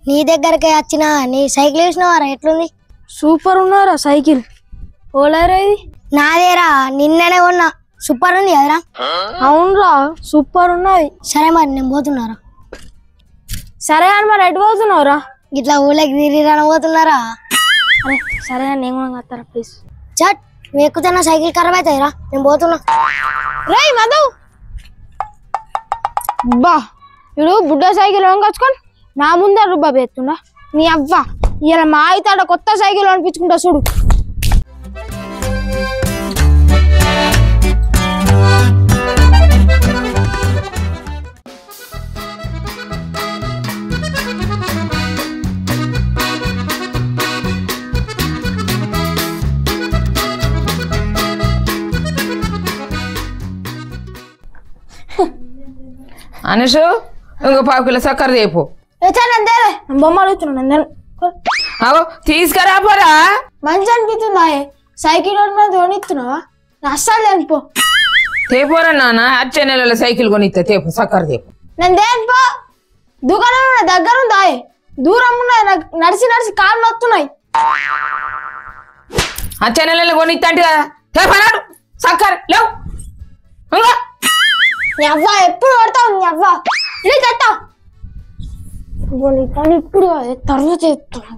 నీ దగ్గరకే వచ్చిన నీ సైకిల్ వేసినవారా ఎట్లుంది? సూపర్ ఉన్నారా సైకిల్. ఓలేరా ఇది? నాదేరా, నిన్ననే కొన్నా. సూపర్ ఉంది కదరా? అవునరా సూపర్ ఉన్నది. సరే మరి నేను పోతున్నారా. సరే అని మరి ఎటు పోతున్నావురా? ఇట్లా ఊళ్ళకి తిరిగి పోతున్నారా? అరే సరే అని నేను కూడా వస్తారా ప్లీజ్. చట్, నువ్వు ఎక్కుతున్నా సైకిల్ ఖరాబ్ అవుతాయిరా, నేను పోతున్నా. రే మధు, బా ఇప్పుడు బుడ్డ సైకిల్ కొనుకొచ్చుకొని నా ముందర రుబ్బా పెడుతుండా నీ అవ్వ. ఇలా మా అయితే కొత్త సైకిల్ అనిపించుకుంటా చూడు. అనుషు ఇంకో 1/2 కిలో చక్కెర తేపు. బొమ్మ అడుగుతున్నా అగో తీసుకురాపోరా. మంచి అనిపిస్తుందా సైకిల్ కొనిస్తున్నావా? అస్సలు లేనిపో తేపోరా నాన్న, వచ్చే నెలలో సైకిల్ కొనిస్తా. తేపు చక్కెర తేపు. నేను దేనిపో దుకాణం దగ్గర ఉందా? దూరం ఉన్నాయి, నడిచి నడిచి కాళ్ళు వస్తున్నాయి. వచ్చే నెలలో కొనిస్తా అంటే కదా. తేపనాడు చక్కెర లేవు. నీ అవ్వ ఎప్పుడు పడతావు? నీ అవ్వ ఇది తెత్తా కానీ ఇప్పుడు తర్వాత చేస్తాను.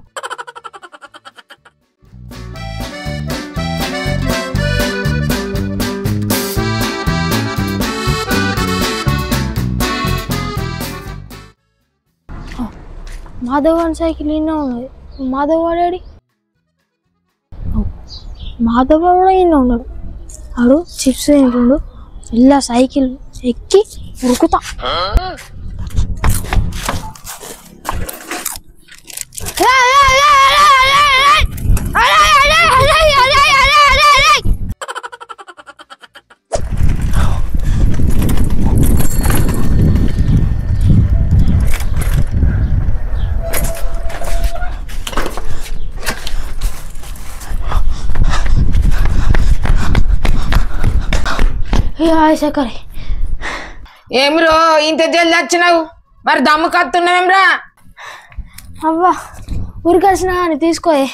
మాధవ్ అని సైకిల్ ఇన్నా ఉన్నది. మాధవ్ వాడాడి? మాధవ్ కూడా ఇన్నా ఉన్నాడు. ఆడు చిప్స్ తింటుండు. ఇలా సైకిల్ ఎక్కి ఉరుకుతా. సకరే ఏమిరో ఇంత జల్ది వచ్చినావు? మరి దమ్ము కత్తున్నావేమ్రా? అవ్వా ఉరికొచ్చినా అని తీసుకోయే.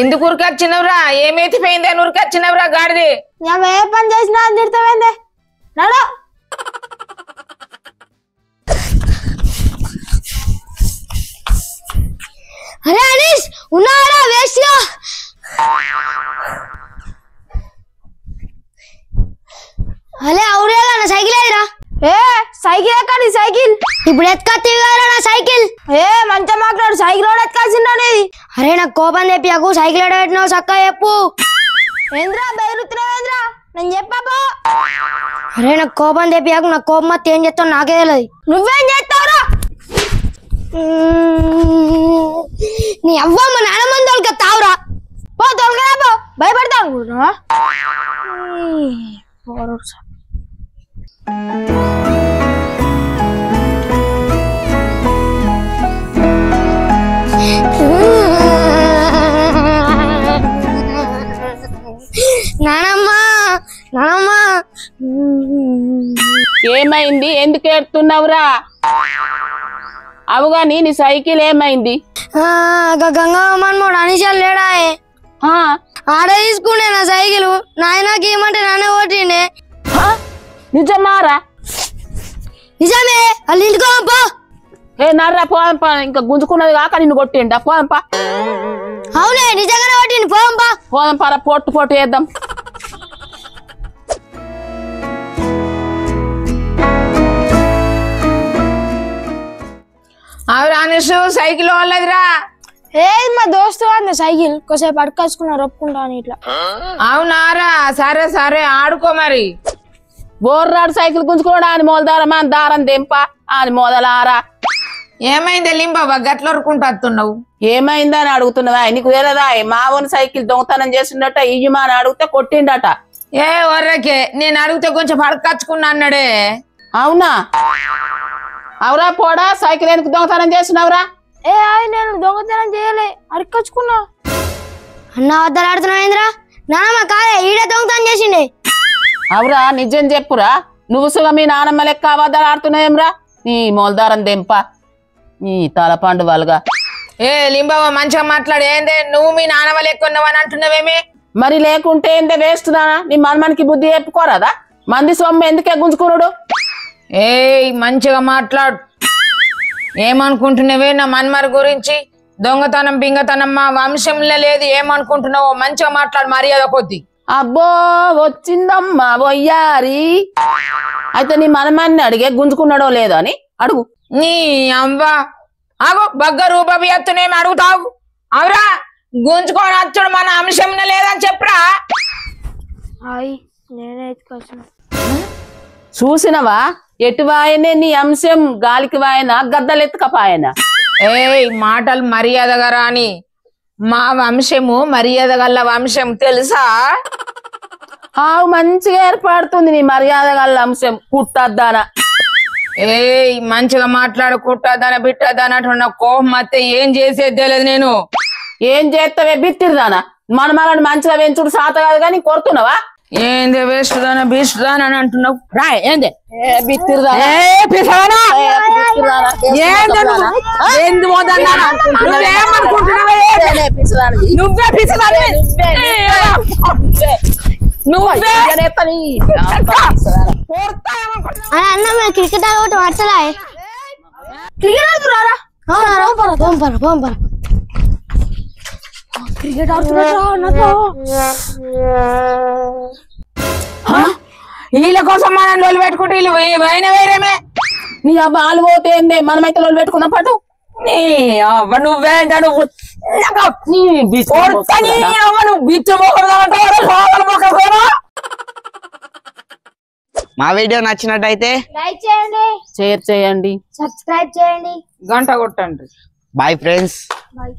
ఎందుకు ఉరికొచ్చినవురా? ఏమైతే పోయింది అని ఉరికొచ్చినవురా గాడిది? ఏ పని చేసినా అని తిడతావేందే? నడు. అరే అనీష్ ఉన్నారా? వేస్ట్గా అరే అవురేగా నా సైకిల్ ఏదిరా? సైకిల్ ఎక్కడి? సైకిల్ ఇప్పుడు ఎత్తుకొత్తేరా నా సైకిల్. మంచిగా మాట్లాడు. సైకిల్ కూడా ఎత్తుకాల్సింది అనేది. అరే నాకు కోపం తెప్పియకు. సైకిల్ ఎడబెట్టినావు చక్కగా చెప్పు. ఏంద్రా బెదిరుతున్నావేంద్రా? నేను చెప్పాపో. అరే నాకు కోపం తెప్పియకు. నాకు కోపం వస్తే ఏం చేస్తావు నాకే తెలియదు. నువ్వేం చేస్తావురా? నీ అవ్వ మా నాన్నమ్మ తోలుక తావురా. పో తొలగరా పో. భయపడతా అనుకుంటున్నావా? నానమ్మ నానమ్మ ఏమైంది? ఎందుకు ఏడుతున్నావురా? అవుగాని నీ సైకిల్ ఏమైంది? గంగమ్మోడు అనిషాలు లేడా? ఆడ తీసుకునే నా సైకిల్. నాయనకి ఏమంటే నానే ఓటిండే. నిజమారా? నిజమే. వాళ్ళు ఇంటికోపో. నర్రా పోంపా. ఇంకా గుంజుకున్నది కాక నిన్ను కొట్టిండా? పోంపా. అవునే నిజంగానే ఓటిండి. పోంపా పోంపారా. పొట్టు పొట్టు వేద్దాం. అవురా అనుషు, సైకిల్ వాళ్ళదిరా? మా దోస్తు వాడిన సైకిల్ కొద్దిసేపు అడకచ్చుకున్నా రొప్పుకుంటాను ఇట్లా. అవునారా? సరే సరే ఆడుకో మరి. బోర్రాడు సైకిల్ గుంజుకోవడం అని మొదలారమా దారం దెంప అని మొదలారా. ఏమైంది లింబాబా గట్ల వరకుంటూ వస్తున్నావు? ఏమైందని అడుగుతున్నావా? నీకు వేరేదా? మావోని సైకిల్ దొంగతనం చేసిండట. ఇయ్యమా అని అడిగితే కొట్టిండట. ఏ వర్రకే, నేను అడిగితే కొంచెం పడకచ్చుకున్నా అన్నాడే. అవునా? అవురా పోడా, సైకిల్ ఎందుకు దొంగతనం చేసినవురా? నేను దొంగతనం చేయలే, అడకచ్చుకున్నా. అన్న వద్దలాడుతున్నావేంద్రా? నానమ్మ కాదే, ఈడే దొంగతనం చేసిండే. అవురా నిజం చెప్పురా. నువ్వు సుగా మీ నానమ్మ లెక్క అబద్ధాలు ఆడుతున్నాయేమ్రా? నీ మొలదారం దెంప. ఈ తలపండు వాళ్ళగా. ఏ లింబవ్వ మంచిగా మాట్లాడు. ఏందే నువ్వు మీ నాన్న వాళ్ళు ఎక్కువ అని అంటున్నావేమి? మరి లేకుంటే ఏందే వేస్ట్ దానా? నీ మనమనికి బుద్ధి చెప్పుకోరాదా? మంది సొమ్ము ఎందుకే గుంజుకున్నాడు? ఏ మంచిగా మాట్లాడు. ఏమనుకుంటున్నావే నా మన్మర్ గురించి? దొంగతనం బింగతనం మా వంశంలో లేదు. ఏమనుకుంటున్నావో మంచిగా మాట్లాడు మర్యాద కొద్ది. అబ్బో వచ్చిందమ్మా వయ్యారి. అయితే నీ మనమాన్ని అడిగే గుంజుకున్నాడో లేదో అని అడుగు. నీ అవ్వ ఆగు బగ్గ రూపాయి ఎత్తునేమి అడుగుతావు? అవురా గుంజుకొని వచ్చుడు మన అంశంలో లేదని చెప్పరా? నేనే ఎత్తుకొచ్చిన. చూసినవా ఎటు వాయనే నీ అంశం గాలికి వాయనా గద్దలెత్తుకపాయనా? ఏయ్ మాటలు మర్యాదగా రాని. మా వంశము మర్యాద గల్ల వంశం తెలుసా? ఆవు మంచిగా ఏర్పడుతుంది నీ మర్యాద గల అంశం. కుట్టద్దానా? ఏయ్ మంచిగా మాట్లాడు. కుట్టదాన బిట్టదాన అంటున్న కోపం అత్తే ఏం చేసేది తెలియదు నేను. ఏం చేస్తావే బిత్తిరిదానా? మనమలని మంచిగా పెంచుడు సాత కాదు కానీ కొడుతున్నావా? ఏంది వేస్ట్ దాన బీస్ట్ దాన అని అంటున్నావు? రా ఏంది బిత్తిరిదానా? నువ్వే పిసదానివి. నువ్వే అన్న మీరు క్రికెట్ ఆడటం అట్టలే క్రికెట్ ఆడుతున్నారా? క్రికెట్ ఆడుతున్నారా? వీళ్ళ కోసం మనం లోలు పెట్టుకుంటే వీళ్ళు అయిన వేరేమే. నీ ఆ బాలు పోతే ఏందే? మనమైతే లోలు పెట్టుకున్న పాటు నువ్వే నువ్వు మా వీడియో నచ్చినట్టయితే లైక్ చేయండి, షేర్ చేయండి, సబ్స్క్రైబ్ చేయండి. గంట కొట్టండి. Bye friends. Bye.